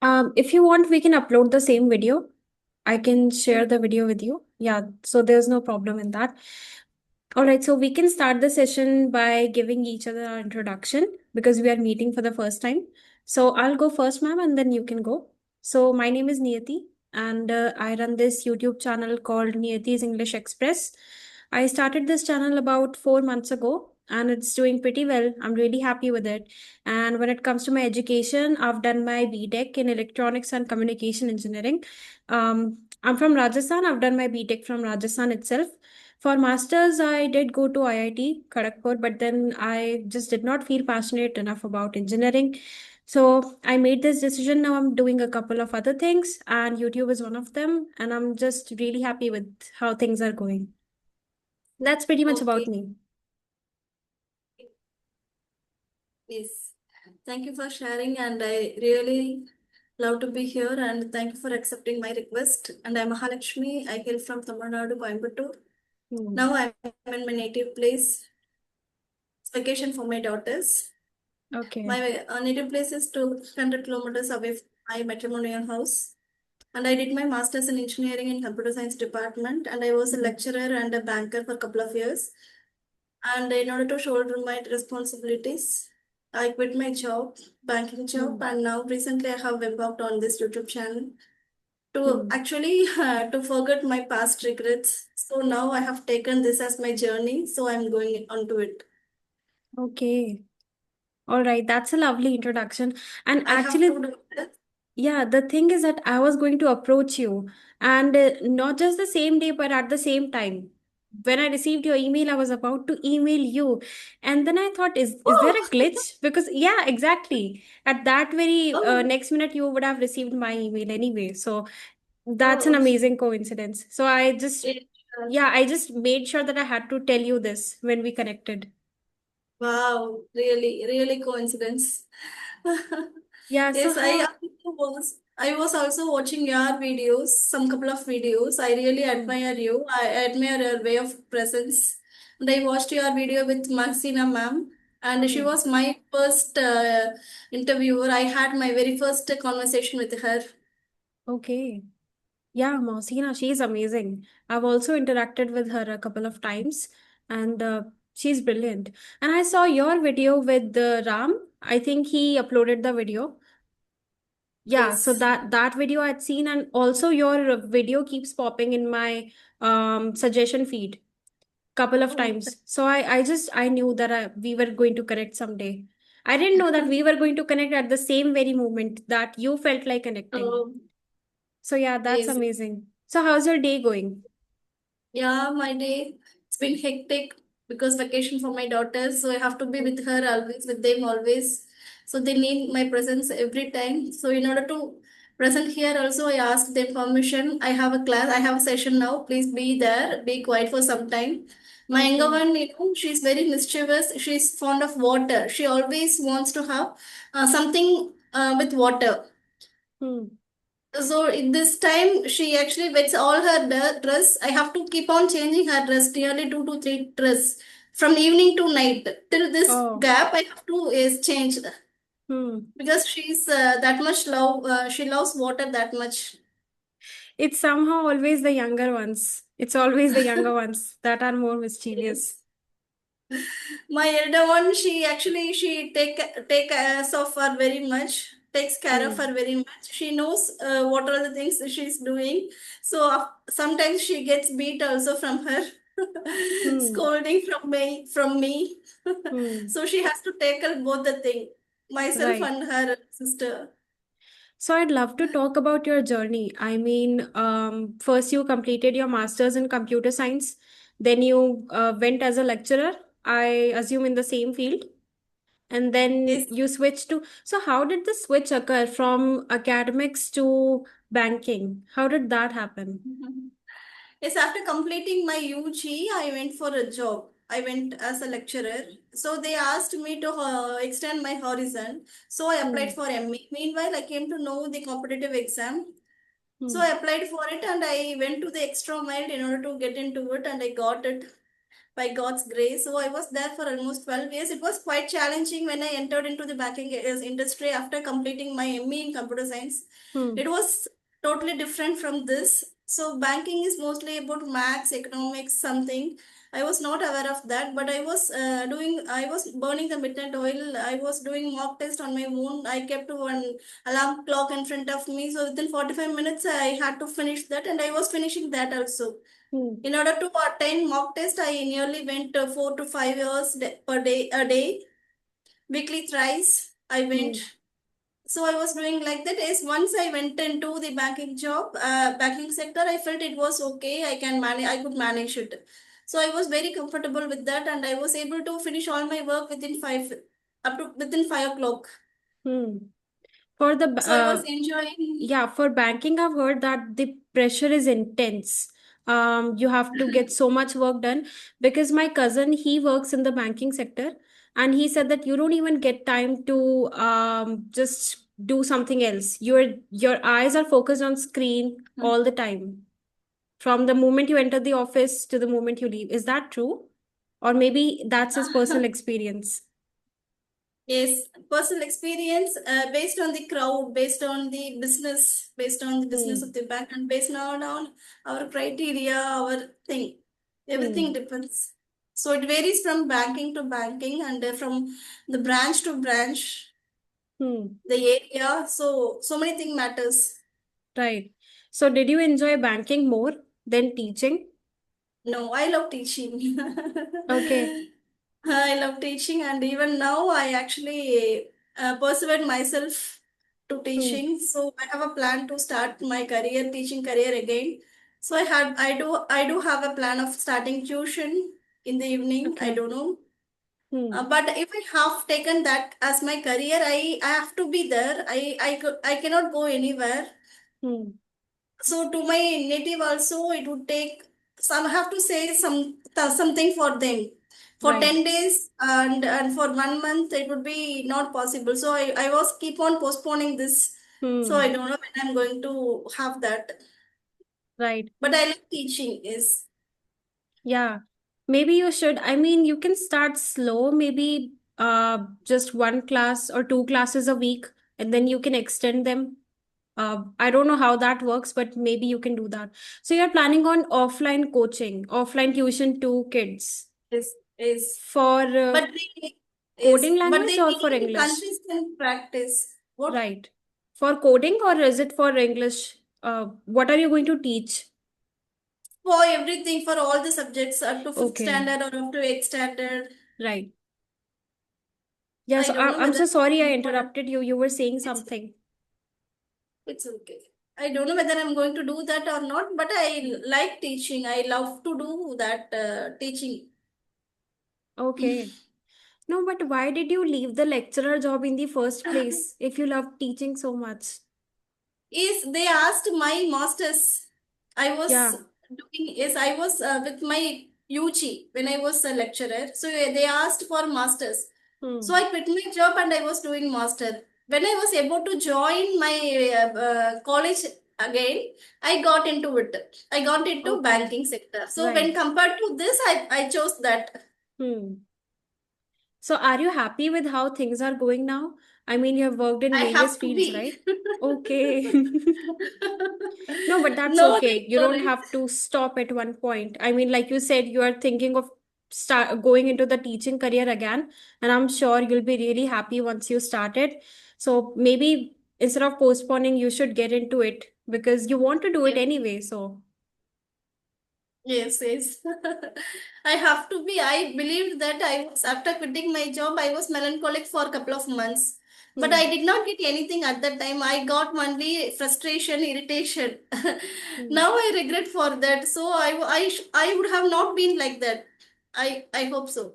If you want, we can upload the same video. I can share the video with you. Yeah, so there's no problem in that. All right, so we can start the session by giving each other our introduction because we are meeting for the first time. So I'll go first, ma'am, and then you can go. So my name is Niyati, and I run this YouTube channel called Niyati's English Express. I started this channel about 4 months ago, and it's doing pretty well. I'm really happy with it. And when it comes to my education, I've done my BTech in Electronics and Communication Engineering. I'm from Rajasthan. I've done my BTech from Rajasthan itself. For masters, I did go to IIT Kharagpur, but then I just did not feel passionate enough about engineering. So I made this decision. Now I'm doing a couple of other things, and YouTube is one of them. And I'm just really happy with how things are going. That's pretty much about Okay, me. yes. Thank you for sharing, and I really love to be here. And thank you for accepting my request. And I'm Mahalakshmi. I hail from Tamil Nadu, Coimbatore. Hmm. Now I'm in my native place. It's vacation for my daughters. Okay. My native place is 200 kilometers away from my matrimonial house. And I did my master's in engineering in computer science department. And I was a Hmm. lecturer and a banker for a couple of years. And in order to shoulder my responsibilities, I quit my job, banking job, Hmm. and now recently I have embarked on this YouTube channel to Hmm. actually to forget my past regrets. So now I have taken this as my journey, so I'm going onto it. Okay. All right. That's a lovely introduction. And I have actually, to do this. yeah, the thing is that I was going to approach you, and not just the same day, but at the same time. When I received your email, I was about to email you, and then I thought, is there a Oh, glitch? Because yeah, exactly. At that very oh, next minute, you would have received my email anyway. So that's an oh. amazing coincidence. So I just, It, yeah, I just made sure that I had to tell you this when we connected. wow, really, really coincidence. Yeah. So Yes, how? I was also watching your videos, some couple of videos. I really Hmm. admire you. I admire your way of presence. And I watched your video with Maxina ma'am, and she Hmm. was my first interviewer. I had my very first conversation with her. Okay. Yeah, Mohsina, she's amazing. I've also interacted with her a couple of times, and she's brilliant. And I saw your video with Ram. I think he uploaded the video. Yeah, so Yes. that video I'd seen, and also your video keeps popping in my suggestion feed couple of Oh, times. So I knew that we were going to connect someday. I didn't know that we were going to connect at the same very moment that you felt like connecting. oh, So yeah, that's yes. amazing. So how's your day going? Yeah, my day, it's been hectic because vacation for my daughters, so I have to be with her always, with them always. So they need my presence every time. So in order to present here also, I asked them permission. I have a class, I have a session now. Please be there, be quiet for some time. My younger Okay. one, she's very mischievous. She's fond of water. She always wants to have something with water. Hmm. So in this time, she actually wets all her dress. I have to keep on changing her dress, nearly 2 to 3 dress from evening to night. Till this Oh. gap, I have to change Hmm. because she's that much love. She loves water that much. It's somehow always the younger ones. It's always the younger ones that are more mischievous. Yes. My elder one, she take us of her very much, takes care of Hmm. her very much. She knows what are the things she's doing. So sometimes she gets beat also from her, Hmm. scolding from me. Hmm. So she has to tackle both the thing, myself Right. and her sister. So I'd love to talk about your journey. I mean, first you completed your master's in computer science, then you went as a lecturer, I assume in the same field, and then Yes. you switched to. So how did the switch occur from academics to banking? How did that happen? Yes, after completing my UG, I went for a job. I went as a lecturer. So they asked me to extend my horizon. So I applied Hmm. for ME. Meanwhile, I came to know the competitive exam. So I Hmm. applied for it and I went to the extra mile in order to get into it and I got it. by God's grace. So I was there for almost 12 years. It was quite challenging when I entered into the banking industry after completing my ME in computer science. Hmm. It was totally different from this. So banking is mostly about maths, economics, something. I was not aware of that, but I was burning the midnight oil. I was doing mock test on my own. I kept one alarm clock in front of me. So within 45 minutes, I had to finish that, and I was finishing that also. Hmm. In order to attain mock test, I nearly went 4 to 5 hours per day, a day, weekly thrice. I went. Hmm. So I was doing like that. Is once I went into the banking job, banking sector, I felt it was okay. I can manage. I could manage it. So I was very comfortable with that, and I was able to finish all my work within up to within 5 o'clock. Hmm. For the So I was enjoying. yeah, for banking, I've heard that the pressure is intense. You have to get so much work done because my cousin, he works in the banking sector, and he said that you don't even get time to just do something else. Your eyes are focused on screen all the time, from the moment you enter the office to the moment you leave. Is that true? Or maybe that's his personal experience. Yes, personal experience based on the crowd, based on the business of Hmm. the bank, and based on our criteria, our thing. Everything Hmm. depends. So it varies from banking to banking and from the branch to branch, Hmm. the area. So many things matters. Right. So, did you enjoy banking more than teaching? No, I love teaching. Okay. I love teaching, and even now I actually persevered myself to Hmm. teaching. So I have a plan to start my career, teaching career again. So I do have a plan of starting tuition in the evening. I Okay. don't know, Hmm. but if I have taken that as my career, I have to be there. I cannot go anywhere. Hmm. So to my native also, it would take some. I have to say something for them for Right. 10 days, and for 1 month it would be not possible. So I was keep on postponing this. So I Hmm. don't know when I'm going to have that. Right. But I like teaching. Is Yeah. Maybe you should. I mean, you can start slow, maybe just one class or two classes a week, and then you can extend them. I don't know how that works, but maybe you can do that. So you're planning on offline coaching, offline tuition to kids is for but they coding but language they or for need English? consistent practice. What Right. For coding or is it for English? What are you going to teach? for everything for all the subjects up to fifth Okay. standard or up to eighth standard. Right. Yeah, I so don't know I'm whether so sorry I what interrupted you. You were saying it's something. it's okay. I don't know whether I'm going to do that or not, but I like teaching. I love to do that teaching. Okay. No, but why did you leave the lecturer job in the first place if you love teaching so much? Is they asked my masters. I was Yeah. doing is I was with my UG when I was a lecturer. So they asked for masters. So Hmm. I quit my job and I was doing master. When I was able to join my college again, I got into it. I got into Okay. banking sector. So when Right. compared to this, I chose that. Hmm. So are you happy with how things are going now? I mean, you have worked in I various have to fields, be. right? Okay. No, but that's No okay. need You for don't it. have to stop at one point. I mean, like you said, you are thinking of start going into the teaching career again, and I'm sure you'll be really happy once you start it. So maybe instead of postponing, you should get into it because you want to do it Yes. anyway. So, Yes, yes. I have to be. I believed that I was after quitting my job, I was melancholic for a couple of months. But I hmm, did not get anything at that time. I got only frustration, irritation. hmm, Now I regret for that. So I would have not been like that. I hope so.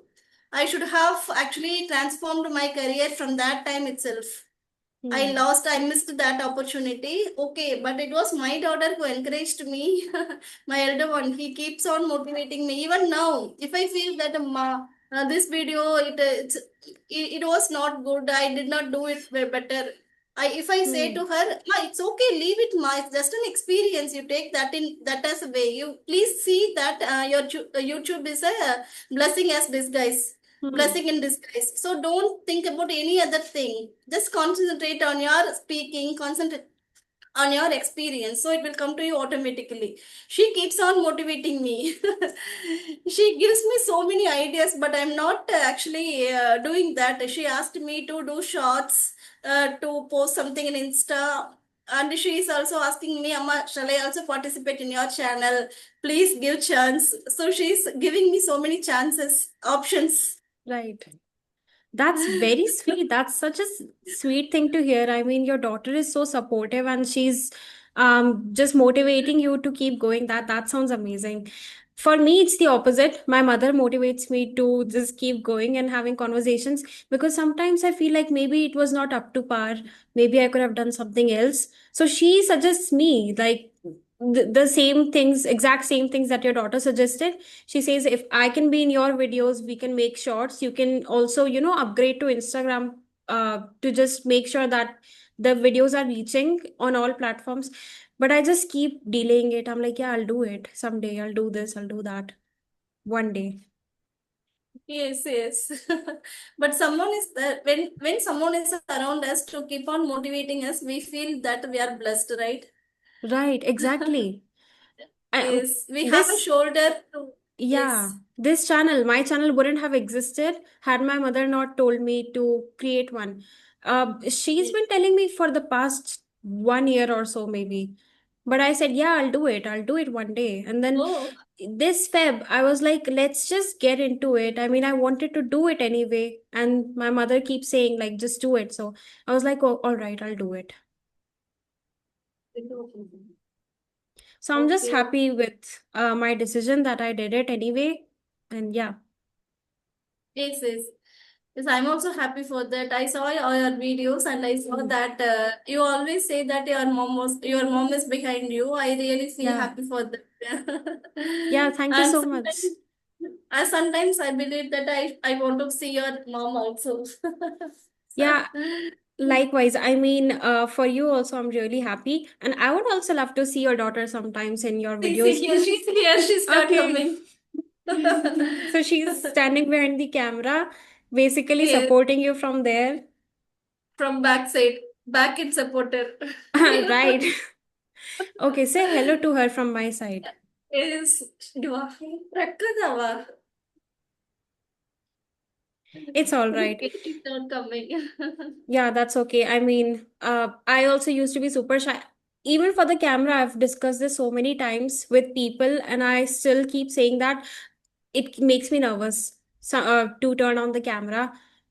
I should have actually transformed my career from that time itself. hmm, I missed that opportunity. Okay, but it was my daughter who encouraged me. My elder one, he keeps on motivating me. Even now, if I feel that this video, it was not good, I did not do it better. If I say Hmm. to her, Ma, it's okay, leave it, Ma. It's just an experience. You take that in that as a way. You please see that your YouTube is a blessing as disguise, Hmm. blessing in disguise. So don't think about any other thing. Just concentrate on your speaking. Concentrate on your experience, so it will come to you automatically. She keeps on motivating me. She gives me so many ideas, but I'm not actually doing that. She asked me to do shorts, to post something in Insta, and she is also asking me, Amma, shall I also participate in your channel? Please give chance. So she's giving me so many chances, options. Right. That's very sweet. That's such a sweet thing to hear. I mean, your daughter is so supportive and she's just motivating you to keep going. That sounds amazing. For me, it's the opposite. My mother motivates me to just keep going and having conversations because sometimes I feel like maybe it was not up to par. Maybe I could have done something else. So she suggests me like the same things, exact same things that your daughter suggested. She says, if I can be in your videos, we can make shorts. You can also, upgrade to Instagram to just make sure that the videos are reaching on all platforms. But I just keep delaying it. I'm like, yeah, I'll do it someday. I'll do this, I'll do that one day. Yes, yes. But someone is there when someone is around us to keep on motivating us, we feel that we are blessed, right? Right, exactly. I, Yes, we have a this shoulder to, Yeah, yes, this channel, my channel wouldn't have existed had my mother not told me to create one. She's yes. been telling me for the past 1 year or so, maybe. But I said, yeah, I'll do it. I'll do it one day. And then Oh, this Feb, I was like, let's just get into it. I mean, I wanted to do it anyway. And my mother keeps saying, like, just do it. So I was like, oh, all right, I'll do it. So I'm just okay. happy with my decision that I did it anyway. And yeah. Yes, yes. Yes, I'm also happy for that. I saw all your videos and I saw Mm. that you always say that your mom is behind you. I really feel Yeah. happy for that. Yeah, thank you And so much. sometimes I believe that I want to see your mom also. So, Yeah, likewise. I mean, for you also, I'm really happy. And I would also love to see your daughter sometimes in your see videos. here, she's here, she start Okay. coming. So she's standing behind the camera, basically Yes, supporting you from there. from backside, back in supporter. Right. Okay, say hello to her from my side. Is ರಕ್ಕದವ It's all right. She's not coming. Yeah, that's okay. I mean, I also used to be super shy. Even for the camera, I've discussed this so many times with people, and I still keep saying that it makes me nervous to turn on the camera.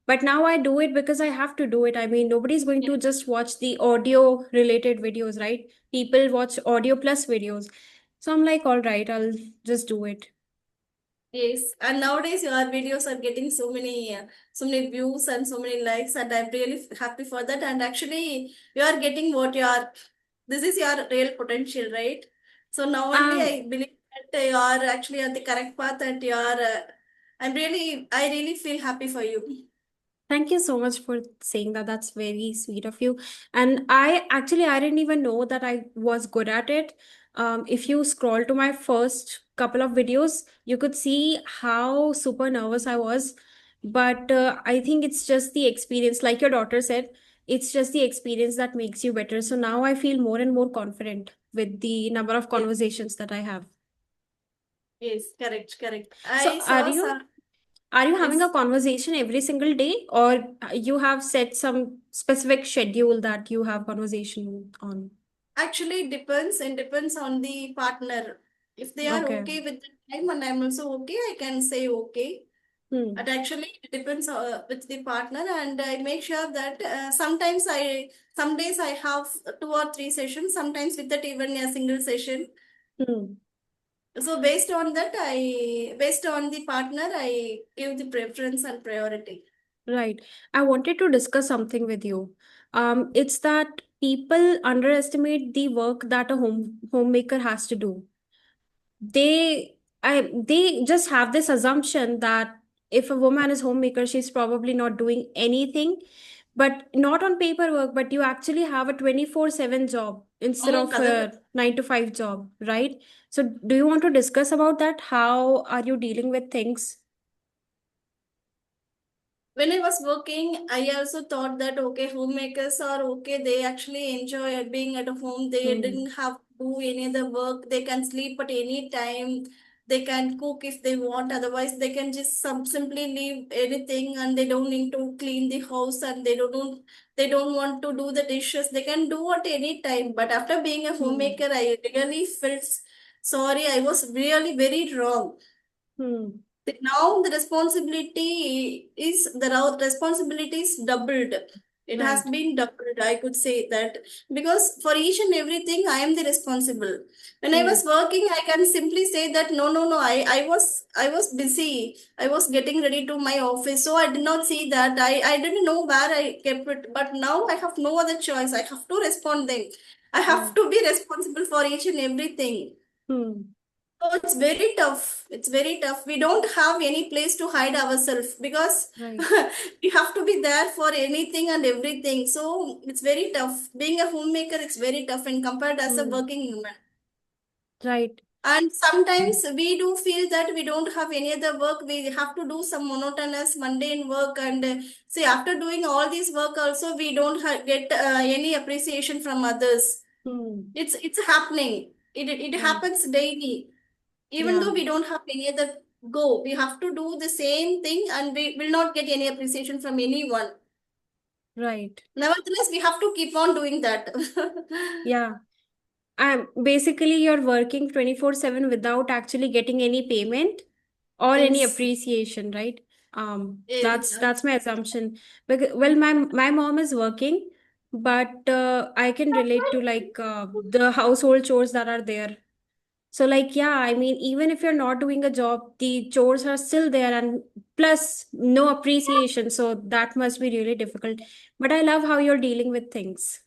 But now I do it because I have to do it. I mean, nobody's going to just watch the audio related videos, right? People watch audio plus videos. So I'm like, all right, I'll just do it. Yes, and nowadays your videos are getting so many views and so many likes, and I'm really happy for that. And actually, you are getting what you are. This is your real potential, right? So now only Um, I believe that you are actually on the correct path, and you are. I really feel happy for you. Thank you so much for saying that. That's very sweet of you. And I didn't even know that I was good at it. If you scroll to my first couple of videos, you could see how super nervous I was. But I think it's just the experience, like your daughter said, it's just the experience that makes you better. So now I feel more and more confident with the number of Yes, conversations that I have. yes, correct, correct. So I saw some. are you having a Yes. conversation every single day, or you have set some specific schedule that you have conversation on? Actually, it depends on the partner. If they are Okay. okay with the time and I'm also okay, I can say okay. Hmm. But actually, it depends with the partner, and I make sure that some days I have 2 or 3 sessions, sometimes with that even a single session. Hmm. So based on the partner, I give the preference and priority. Right. I wanted to discuss something with you. It's that people underestimate the work that a homemaker has to do. They just have this assumption that if a woman is homemaker, she's probably not doing anything. but not on paperwork, but you actually have a 24/7 job instead Oh, of Kada. a 9 to 5 job, right? So do you want to discuss about that? How are you dealing with things? When I was working, I also thought that okay, homemakers are okay. They actually enjoy being at home. They Hmm. didn't have to do any other work. They can sleep at any time. They can cook if they want. Otherwise, they can just simply leave anything, and they don't need to clean the house, and they don't want to do the dishes. They can do at any time. But after being a Hmm. homemaker, I really felt sorry. I was really very wrong. Hmm. Now the responsibility is doubled. It has Right. been doubled, I could say that, because for each and everything I am the responsible. When I Hmm. was working, I can simply say that no, no, no. I was busy. I was getting ready to my office, so I did not see that. I didn't know where I kept it. But now I have no other choice. I have to respond them. I have Right. to be responsible for each and everything. Hmm. Oh, it's very tough. It's very tough. We don't have any place to hide ourselves because Right. we have to be there for anything and everything. So it's very tough. Being a homemaker, it's very tough when compared as a Hmm. working woman. Right. And sometimes we do feel that we don't have any other work. We have to do some monotonous, mundane work. And see, after doing all this work, also we don't get any appreciation from others. Hmm. It's happening. It Right. happens daily. Even though Yeah. we don't have any other go, we have to do the same thing and we will not get any appreciation from anyone. Right. Nevertheless, we have to keep on doing that. Yeah. Basically you're working 24/7 without actually getting any payment or any Yes, appreciation, right? yes, That's my assumption. Because, well, my mom is working, but I can relate to like the household chores that are there. So like, yeah, I mean, even if you're not doing a job, the chores are still there, and plus no appreciation. So that must be really difficult. But I love how you're dealing with things.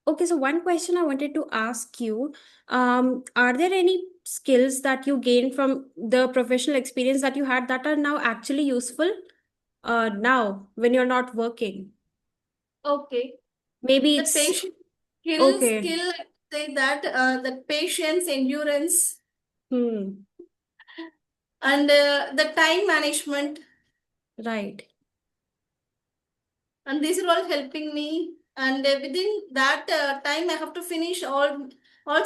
Okay, so one question I wanted to ask you, are there any skills that you gained from the professional experience that you had that are now actually useful now when you're not working? okay. Maybe The it's patient skill, okay. skill, I say that the patience, endurance, Hmm, and the time management, right, and these are all helping me. And within that time, I have to finish all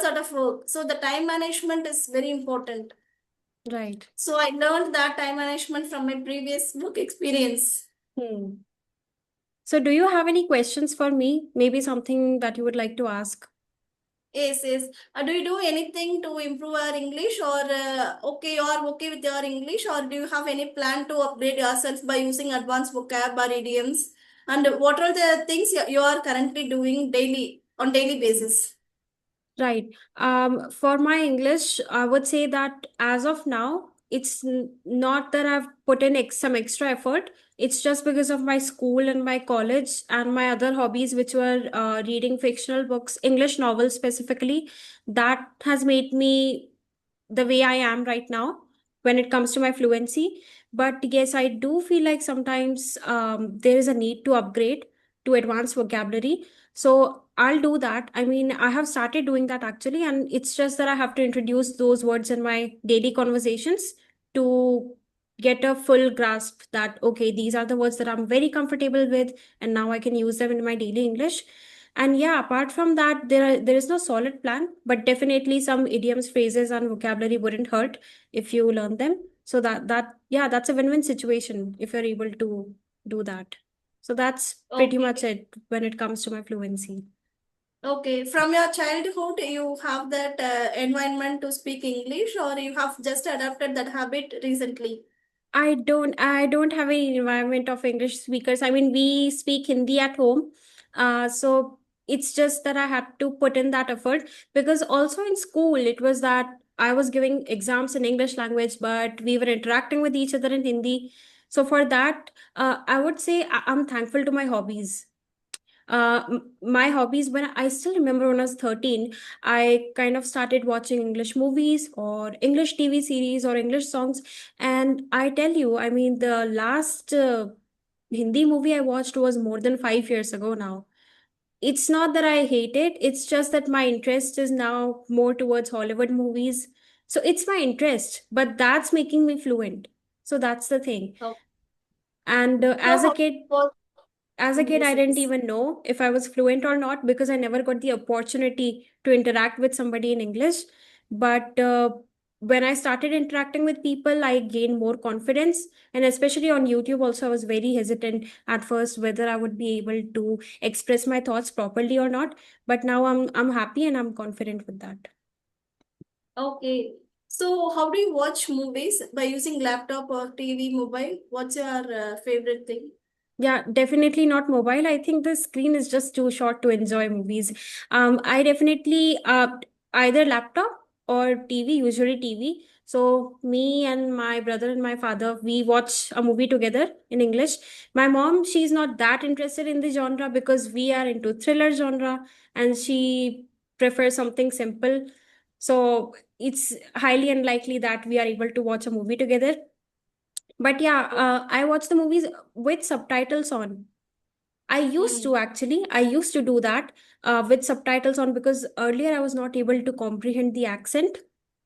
sort of work. So the time management is very important. right. So I learned that time management from my previous work experience. Hmm. So do you have any questions for me? Maybe something that you would like to ask? Yes, yes. Do you do anything to improve our English, or okay, you are okay with your English, or do you have any plan to upgrade yourself by using advanced vocab or idioms? And what are the things you are currently doing daily on daily basis? Right. For my English, I would say that as of now, it's not that I've put in some extra effort. It's just because of my school and my college and my other hobbies, which were reading fictional books, English novels specifically. That has made me the way I am right now when it comes to my fluency. But yes, I do feel like sometimes there is a need to upgrade to advanced vocabulary. So I'll do that. I mean, I have started doing that actually, and it's just that I have to introduce those words in my daily conversations to get a full grasp that, okay, these are the words that I'm very comfortable with, and now I can use them in my daily English. And yeah, apart from that, there is no solid plan, but definitely some idioms, phrases, and vocabulary wouldn't hurt if you learn them. So yeah, that's a win-win situation if you're able to do that. So that's pretty much Okay. it when it comes to my fluency. Okay. From your childhood, you have that environment to speak English, or you have just adapted that habit recently? I don't have any environment of English speakers. I mean, we speak Hindi at home. So it's just that I had to put in that effort because also in school it was that I was giving exams in English language, but we were interacting with each other in Hindi. So for that, I would say I'm thankful to my hobbies. My hobbies, when I still remember when I was 13, I kind of started watching English movies or English TV series or English songs. And I tell you, I mean, the last Hindi movie I watched was more than 5 years ago now. It's not that I hate it, it's just that my interest is now more towards Hollywood movies. So it's my interest, but that's making me fluent. So that's the thing. So, And so how was as a kid, yes, I didn't yes. even know if I was fluent or not because I never got the opportunity to interact with somebody in English. But when I started interacting with people, I gained more confidence. And especially on YouTube, also, I was very hesitant at first whether I would be able to express my thoughts properly or not. But now I'm happy and I'm confident with that. Okay. So how do you watch movies by using laptop or TV, mobile? What's your favorite thing? Yeah, definitely not mobile. I think the screen is just too short to enjoy movies. I definitely either laptop or TV, usually TV. So me and my brother and my father, we watch a movie together in English. My mom, she's not that interested in the genre because we are into thriller genre and she prefers something simple. So it's highly unlikely that we are able to watch a movie together. But yeah, I watch the movies with subtitles on. I used Mm. to actually. I used to do that with subtitles on because earlier I was not able to comprehend the accent,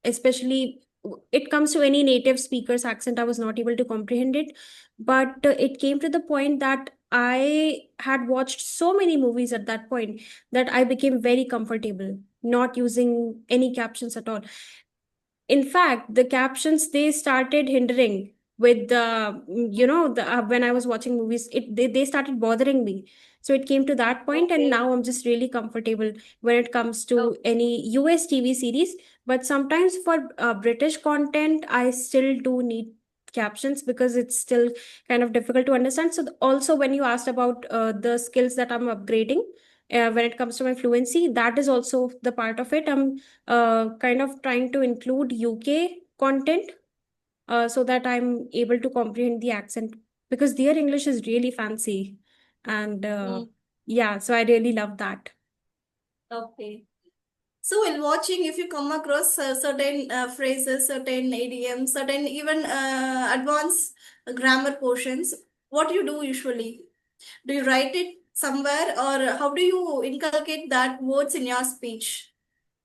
especially it comes to any native speaker's accent. I was not able to comprehend it. But it came to the point that I had watched so many movies at that point that I became very comfortable not using any captions at all. In fact, the captions they started hindering with the the when I was watching movies, they started bothering me. So it came to that point, and Okay. now I'm just really comfortable when it comes to Okay. any US TV series. But sometimes for British content, I still do need captions because it's still kind of difficult to understand. So also when you asked about the skills that I'm upgrading when it comes to my fluency, that is also the part of it. I'm kind of trying to include UK content so that I'm able to comprehend the accent because their English is really fancy. And Mm. yeah, so I really love that. Okay. So while watching, if you come across certain phrases, certain idioms, certain even advanced grammar portions, what do you do usually? Do you write it somewhere, or how do you inculcate that words in your speech?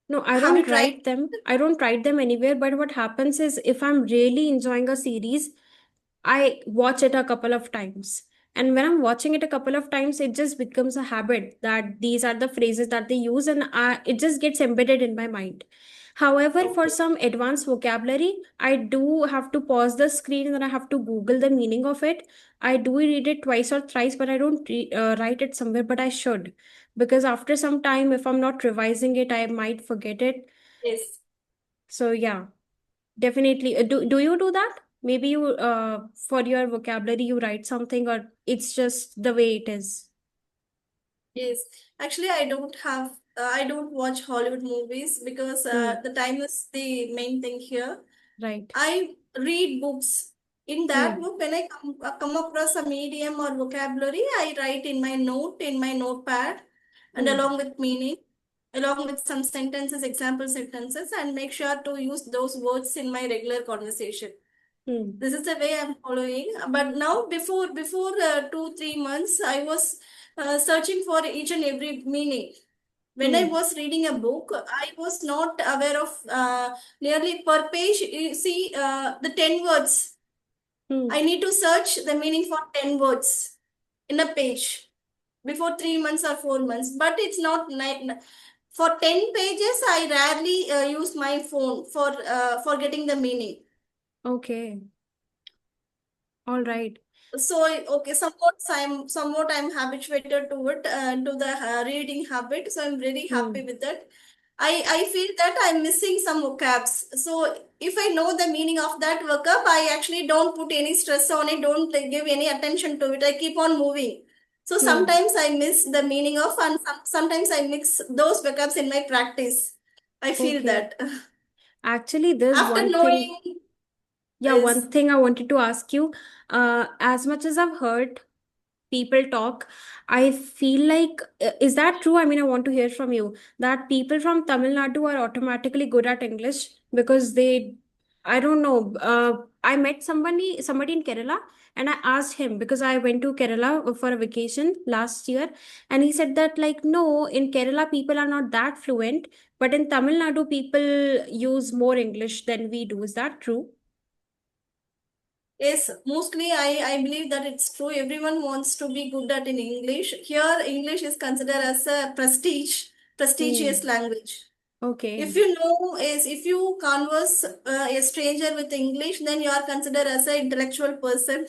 No, I Have you don't tried? write them. I don't write them anywhere. But what happens is if I'm really enjoying a series, I watch it a couple of times. And when I'm watching it a couple of times, it just becomes a habit that these are the phrases that they use, and it just gets embedded in my mind. However, for Okay. some advanced vocabulary, I do have to pause the screen and I have to Google the meaning of it. I do read it twice or thrice, but I don't write it somewhere, but I should. Because after some time, if I'm not revising it, I might forget it. Yes. So, yeah. Definitely. Do you do that? Maybe you for your vocabulary you write something or it's just the way it is. Yes, actually, I don't have, I don't watch Hollywood movies because Hmm. the time is the main thing here. Right. I read books. In that Hmm. book, when I come across a medium or vocabulary, I write in my note, in my notepad, and Hmm. along with meaning, along with some sentences, example sentences, and make sure to use those words in my regular conversation. Hmm. This is the way I'm following. But now, before 2 3 months, I was searching for each and every meaning. When I Hmm. was reading a book, I was not aware of nearly per page. You see, the 10 words. I Hmm. need to search the meaning for 10 words in a page before 3 months or 4 months. But it's not for 10 pages. I rarely use my phone for getting the meaning. Okay. All right. So okay, somewhat I'm habituated to it, to the reading habit. So I'm very happy Hmm. with that. I feel that I'm missing some vocabs. So if I know the meaning of that vocab, I actually don't put any stress on it, don't give any attention to it. I keep on moving. So Hmm. sometimes I miss the meaning of, and sometimes I mix those vocabs in my practice. I feel Okay. that. Actually, there's After one thing. knowing Yeah, is one thing I wanted to ask you. As much as I've heard, people talk, I feel like, is that true? I mean, I want to hear from you that people from Tamil Nadu are automatically good at English because they, I don't know. I met somebody in Kerala, and I asked him because I went to Kerala for a vacation last year, and he said that like no, in Kerala people are not that fluent, but in Tamil Nadu people use more English than we do. Is that true? Yes, mostly I believe that it's true. Everyone wants to be good at in English. Here, English is considered as a prestigious Hmm. language. If Okay. you know is if you converse a stranger with English, then you are considered as an intellectual person.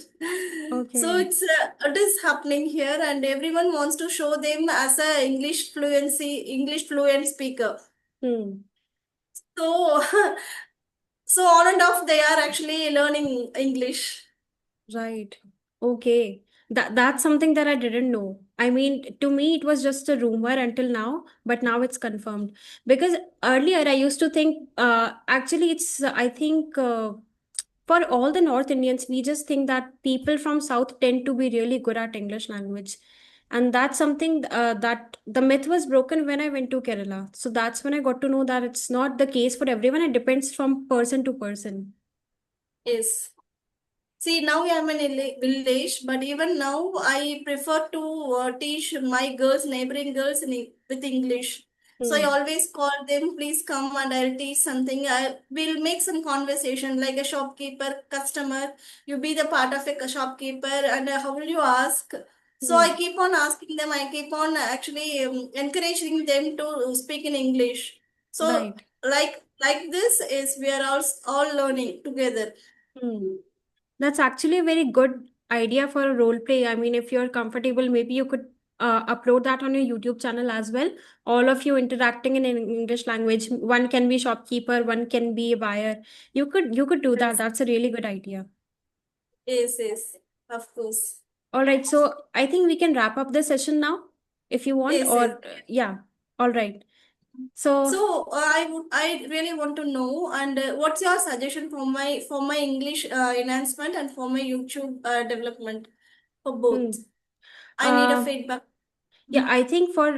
So Okay. it is happening here, and everyone wants to show them as a English fluent speaker. Hmm. So so on and off, they are actually learning English. Right. Okay. That's something that I didn't know. I mean, to me it was just a rumor until now, but now it's confirmed. Because earlier I used to think actually it's I think for all the North Indians, we just think that people from South tend to be really good at English language. And that's something that the myth was broken when I went to Kerala. So that's when I got to know that it's not the case for everyone. It depends from person to person. Yes. See, now I am in a village, but even now I prefer to teach my girls, neighboring girls with English. So I Hmm. always call them, please come and I'll teach something. I will make some conversation like a shopkeeper, customer. You be the part of a shopkeeper, and how will you ask? So I Hmm. keep on asking them. I keep on actually encouraging them to speak in English. So Right. like this is we are all learning together. Hmm. That's actually a very good idea for a role play. I mean, if you're comfortable, maybe you could upload that on your YouTube channel as well. All of you interacting in an English language. One can be shopkeeper, one can be a buyer. You could do that. Yes. That's a really good idea. Yes, yes, of course. All right, so I think we can wrap up the session now if you want, Yes, yes. or yeah. All right. So So I really want to know, and what's your suggestion for my English enhancement and for my YouTube development for both? hmm. I need a Uh, feedback. Yeah, I think for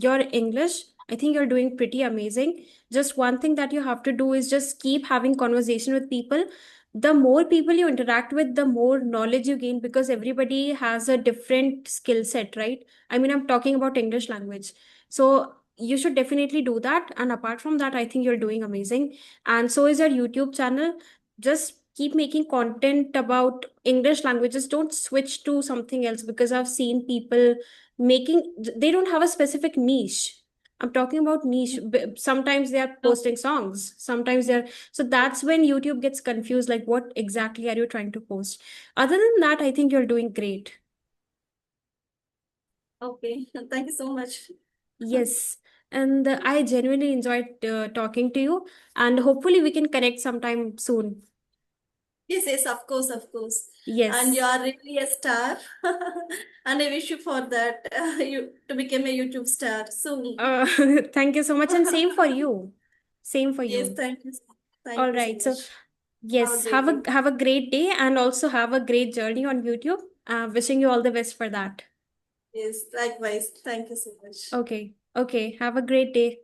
your English, I think you're doing pretty amazing. Just one thing that you have to do is just keep having conversation with people. The more people you interact with, the more knowledge you gain because everybody has a different skill set, right? I mean, I'm talking about English language. So you should definitely do that. And apart from that, I think you're doing amazing. And so is your YouTube channel. Just keep making content about English languages. Don't switch to something else because I've seen people making they don't have a specific niche. I'm talking about niche. Sometimes they are Okay. posting songs, sometimes they're, so that's when YouTube gets confused, like what exactly are you trying to post. Other than that, I think you're doing great. Okay. Thank you so much. Yes, and I genuinely enjoyed talking to you, and hopefully we can connect sometime soon. Yes, yes, of course, of course. And you Yes. are really a star. And I wish you for that you to become a YouTube star soon. uh, Thank you so much, and same for you. Same for Yes, you. thank you. All Thank you so right, so much. Have a yes, great day. have a great day and also have a great journey on YouTube. Wishing you all the best for that. Yes, likewise. Thank you so much. Okay, okay, have a great day.